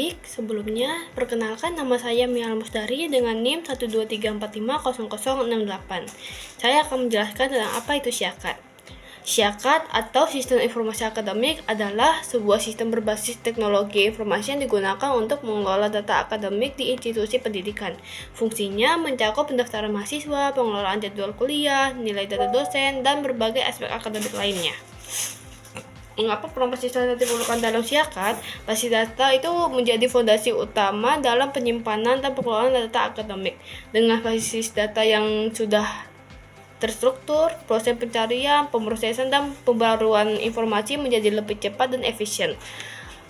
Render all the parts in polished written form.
Baik, sebelumnya perkenalkan nama saya Mia Musdari dengan NIM 123450068. Saya akan menjelaskan tentang apa itu Syakat. Syakat atau Sistem Informasi Akademik adalah sebuah sistem berbasis teknologi informasi yang digunakan untuk mengelola data akademik di institusi pendidikan. Fungsinya mencakup pendaftaran mahasiswa, pengelolaan jadwal kuliah, nilai data dosen, dan berbagai aspek akademik lainnya. Mengapa basis data diperlukan dalam Syakat? Basis data itu menjadi fondasi utama dalam penyimpanan dan pengelolaan data akademik. Dengan basis data yang sudah terstruktur, proses pencarian, pemrosesan, dan pembaruan informasi menjadi lebih cepat dan efisien.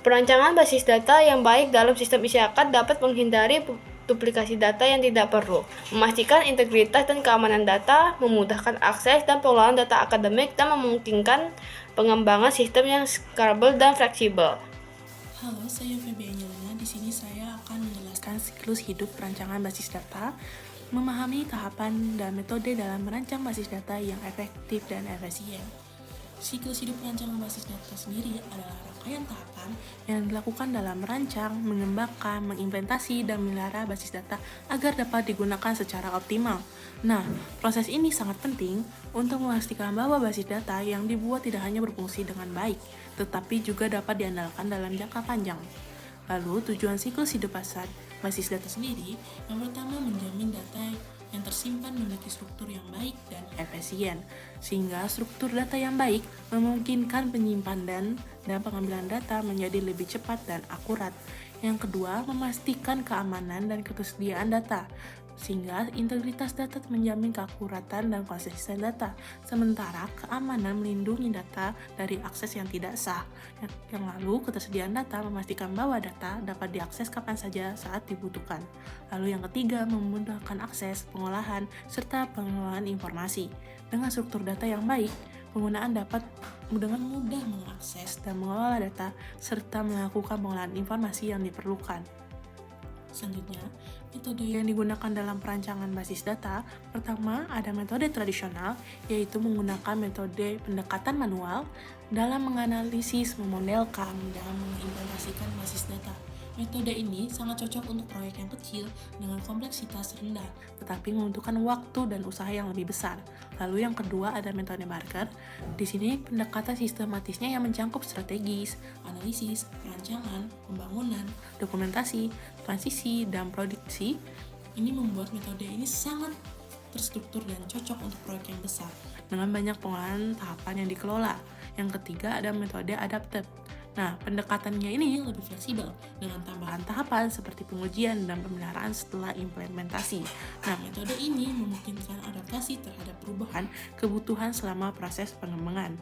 Perancangan basis data yang baik dalam sistem Syakat dapat menghindari duplikasi data yang tidak perlu, memastikan integritas dan keamanan data, memudahkan akses dan pengelolaan data akademik, dan memungkinkan pengembangan sistem yang scalable dan fleksibel. Halo, saya Feby Angelina. Di sini saya akan menjelaskan siklus hidup perancangan basis data, memahami tahapan dan metode dalam merancang basis data yang efektif dan efisien. Siklus hidup perancangan basis data sendiri adalah rangkaian tahapan yang dilakukan dalam merancang, mengembangkan, mengimplementasi, dan memelihara basis data agar dapat digunakan secara optimal. Nah, proses ini sangat penting untuk memastikan bahwa basis data yang dibuat tidak hanya berfungsi dengan baik, tetapi juga dapat diandalkan dalam jangka panjang. Lalu, tujuan siklus hidup basis data sendiri, yang pertama menjamin data yang tersimpan memiliki struktur yang baik dan efisien, sehingga struktur data yang baik memungkinkan penyimpanan dan pengambilan data menjadi lebih cepat dan akurat. Yang kedua, memastikan keamanan dan ketersediaan data, sehingga integritas data menjamin keakuratan dan konsistensi data, sementara keamanan melindungi data dari akses yang tidak sah. Yang lalu, ketersediaan data memastikan bahwa data dapat diakses kapan saja saat dibutuhkan. Lalu yang ketiga, memudahkan akses, pengolahan, serta pengelolaan informasi. Dengan struktur data yang baik, penggunaan dapat dengan mudah mengakses dan mengelola data, serta melakukan pengolahan informasi yang diperlukan. Selanjutnya, metode yang digunakan dalam perancangan basis data, pertama ada metode tradisional, yaitu menggunakan metode pendekatan manual dalam menganalisis, memodelkan, dan mengimplementasikan basis data. Metode ini sangat cocok untuk proyek yang kecil dengan kompleksitas rendah, tetapi membutuhkan waktu dan usaha yang lebih besar. Lalu yang kedua ada metode Barker. Di sini pendekatan sistematisnya yang mencakup strategis, analisis, perancangan, pembangunan, dokumentasi, transisi, dan produksi. Ini membuat metode ini sangat terstruktur dan cocok untuk proyek yang besar dengan banyak pengolahan tahapan yang dikelola. Yang ketiga ada metode Adaptive. Nah, pendekatannya ini lebih fleksibel dengan tambahan tahapan seperti pengujian dan pemeliharaan setelah implementasi. Nah, metode ini memungkinkan adaptasi terhadap perubahan kebutuhan selama proses pengembangan.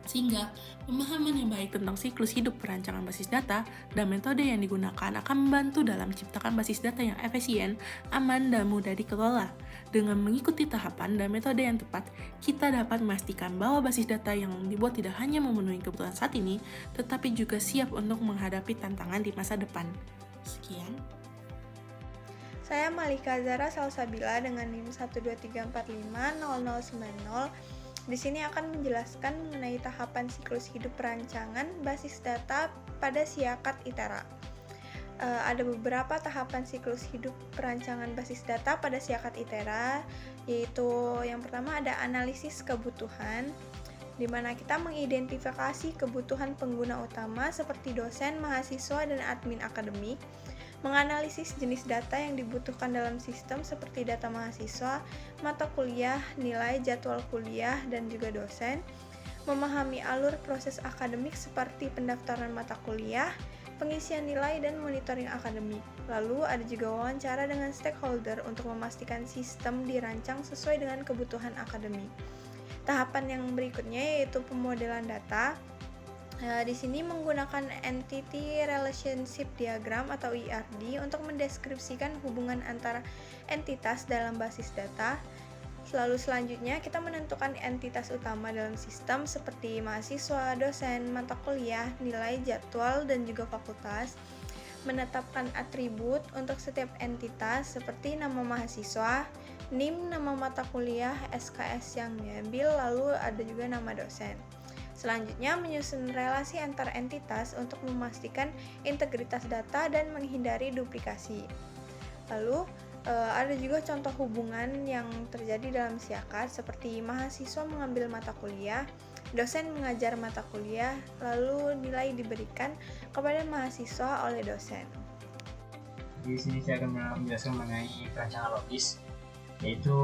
Sehingga pemahaman yang baik tentang siklus hidup perancangan basis data dan metode yang digunakan akan membantu dalam menciptakan basis data yang efisien, aman, dan mudah dikelola. Dengan mengikuti tahapan dan metode yang tepat, kita dapat memastikan bahwa basis data yang dibuat tidak hanya memenuhi kebutuhan saat ini, tetapi juga siap untuk menghadapi tantangan di masa depan. Sekian. Saya Malika Zara Salsabila dengan NIM 123450090. Di sini akan menjelaskan mengenai tahapan siklus hidup perancangan basis data pada Syakat ITERA. Ada beberapa tahapan siklus hidup perancangan basis data pada Syakat ITERA, yaitu yang pertama ada analisis kebutuhan, di mana kita mengidentifikasi kebutuhan pengguna utama seperti dosen, mahasiswa, dan admin akademik, menganalisis jenis data yang dibutuhkan dalam sistem seperti data mahasiswa, mata kuliah, nilai, jadwal kuliah, dan juga dosen, memahami alur proses akademik seperti pendaftaran mata kuliah, pengisian nilai, dan monitoring akademik. Lalu ada juga wawancara dengan stakeholder untuk memastikan sistem dirancang sesuai dengan kebutuhan akademik. Tahapan yang berikutnya yaitu pemodelan data. Di sini menggunakan Entity Relationship Diagram atau ERD untuk mendeskripsikan hubungan antara entitas dalam basis data. Lalu selanjutnya kita menentukan entitas utama dalam sistem seperti mahasiswa, dosen, mata kuliah, nilai, jadwal, dan juga fakultas. Menetapkan atribut untuk setiap entitas seperti nama mahasiswa, NIM, nama mata kuliah, SKS yang diambil, lalu ada juga nama dosen. Selanjutnya, menyusun relasi antar entitas untuk memastikan integritas data dan menghindari duplikasi. Lalu, ada juga contoh hubungan yang terjadi dalam siakat seperti mahasiswa mengambil mata kuliah, dosen mengajar mata kuliah, lalu nilai diberikan kepada mahasiswa oleh dosen. Di sini saya akan menjelaskan mengenai perancangan logis, yaitu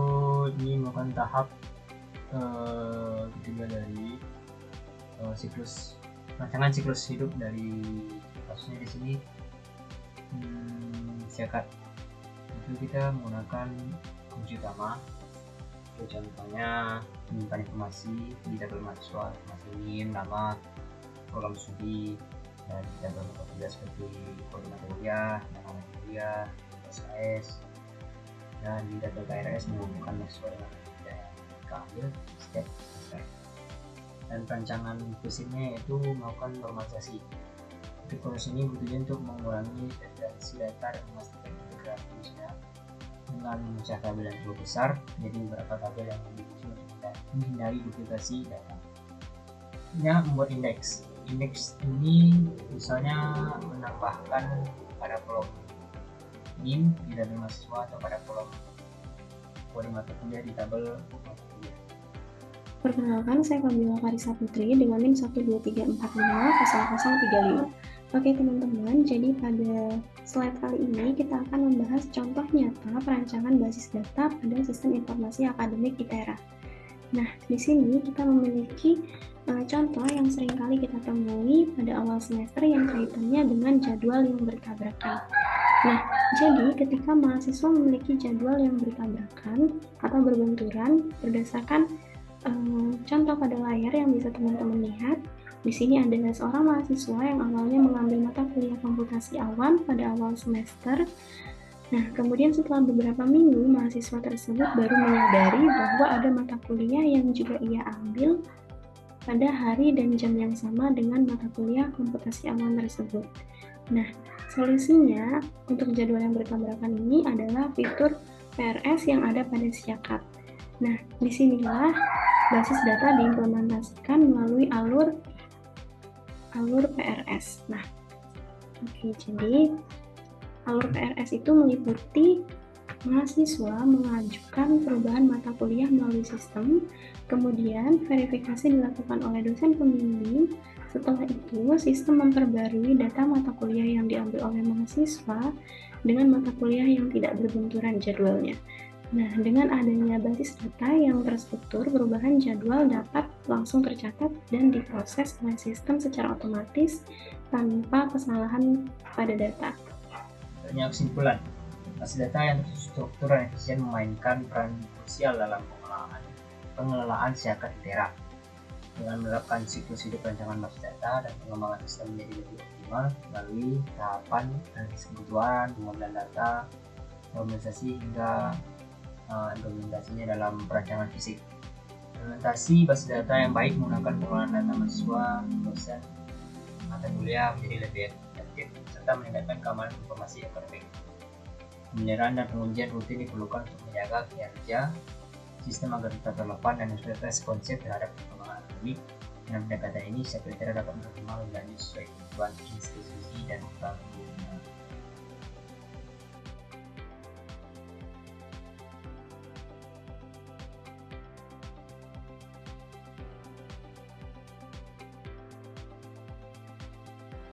ini merupakan tahap ketiga dari rancangan siklus hidup dari kasusnya di sini siakat. Itu kita menggunakan kunci utama, contohnya menyimpan informasi di tabel mahasiswa, informasi NIM, nama, program studi, dan di tabel metode seperti kode mata kuliah, nama mata kuliah, SKS, dan di tabel KRS menghubungkan mahasiswa dengan nilai yang diambil setiap semester. Dan perancangan prinsipnya yaitu melakukan normalisasi. Untuk proses ini bertujuan untuk mengurangi fragmentasi data dan memastikan integrasinya dengan memecah tabel yang cukup besar menjadi beberapa tabel yang lebih kecil untuk menghindari duplikasi data. Ya, membuat indeks. Indeks ini misalnya menambahkan pada kolom NIM di tabel mahasiswa atau pada kolom kode mata kuliah di tabel mata kuliah. Perkenalkan, saya Kamila Karisa Putri dengan NIM 123450035. Oke teman-teman, jadi pada slide kali ini kita akan membahas contoh nyata perancangan basis data pada sistem informasi akademik ITERA. Nah, di sini kita memiliki contoh yang sering kali kita temui pada awal semester yang kaitannya dengan jadwal yang bertabrakan. Nah, jadi ketika mahasiswa memiliki jadwal yang bertabrakan atau berbenturan berdasarkan contoh pada layar yang bisa teman-teman lihat, di sini ada seorang mahasiswa yang awalnya mengambil mata kuliah komputasi awan pada awal semester. Nah, kemudian setelah beberapa minggu, mahasiswa tersebut baru menyadari bahwa ada mata kuliah yang juga ia ambil pada hari dan jam yang sama dengan mata kuliah komputasi awan tersebut. Nah, solusinya untuk jadwal yang bertabrakan ini adalah fitur PRS yang ada pada siakat. Nah, disinilah basis data diimplementasikan melalui alur PRS. Nah, oke, jadi alur PRS itu meliputi mahasiswa mengajukan perubahan mata kuliah melalui sistem, kemudian verifikasi dilakukan oleh dosen pembimbing. Setelah itu, sistem memperbarui data mata kuliah yang diambil oleh mahasiswa dengan mata kuliah yang tidak berbenturan jadwalnya. Nah, dengan adanya basis data yang terstruktur, perubahan jadwal dapat langsung tercatat dan diproses oleh sistem secara otomatis tanpa kesalahan pada data. Banyak kesimpulan, basis data yang terstruktur dan efisien memainkan peran krusial dalam pengelolaan siakat ITERA. Dengan menerapkan siklus hidup rancangan basis data dan pengembangan sistem menjadi lebih optimal melalui tahapan analisis kebutuhan, pengambilan data, normalisasi hingga implementasinya dalam perancangan fisik. Implementasi basis data yang baik menggunakan pengolahan data mahasiswa, dosen, mata kuliah menjadi lebih efektif serta meningkatkan keamanan informasi akademik. Pemeliharaan dan pengujian rutin diperlukan untuk menjaga kinerja sistem agar tetap relevan dan responsif terhadap perkembangan akademik. Dengan pendekatan ini, sekretariat dapat menerima dan sesuai kebutuhan institusi dan bank.